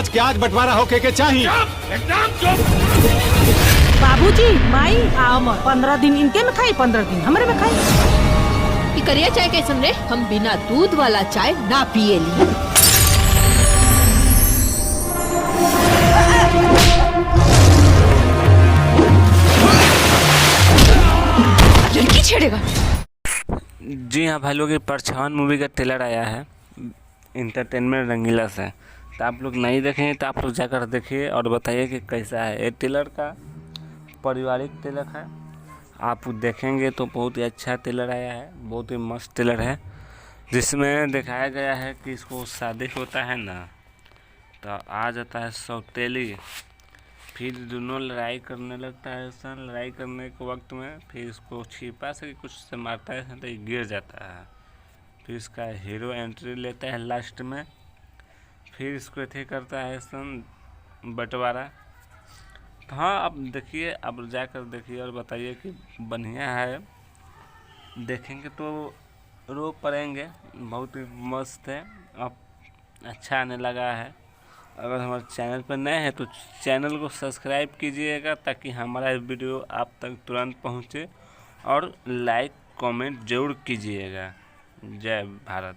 आज के आज बंटवारा होके के चाहिए। एकदम चुप। बाबूजी माई आओ मत 15 दिन इनके में खाई 15 दिन हमरे में खाई। कि करिया चाय कैसन रे? हम बिना दूध वाला चाय ना पिए ली। लड़की छेड़ेगा। जी हाँ भाई लोग, ये परछावन मूवी का ट्रेलर आया है इंटरटेनमेंट रंगीला से। तो आप लोग नहीं देखें तो आप लोग जाकर देखिए और बताइए कि कैसा है। ये ट्रेलर का पारिवारिक ट्रेलर है, आप देखेंगे तो बहुत ही अच्छा ट्रेलर आया है, बहुत ही मस्त ट्रेलर है, जिसमें दिखाया गया है कि इसको शादी होता है ना तो आ जाता है सौतेली, फिर दोनों लड़ाई करने लगता है। ऐसा लड़ाई करने के वक्त में फिर इसको छिपा से कुछ से मारता है तो ये गिर जाता है। फिर इसका हीरो एंट्री लेता है लास्ट में, फिर इसको ऐसे करता है ऐसा बंटवारा। तो हाँ, अब देखिए, अब जाकर देखिए और बताइए कि बढ़िया है। देखेंगे तो रो पड़ेंगे, बहुत ही मस्त है। अब अच्छा आने लगा है। अगर हमारे चैनल पर नए हैं तो चैनल को सब्सक्राइब कीजिएगा ताकि हमारा वीडियो आप तक तुरंत पहुंचे, और लाइक कमेंट ज़रूर कीजिएगा। जय भारत।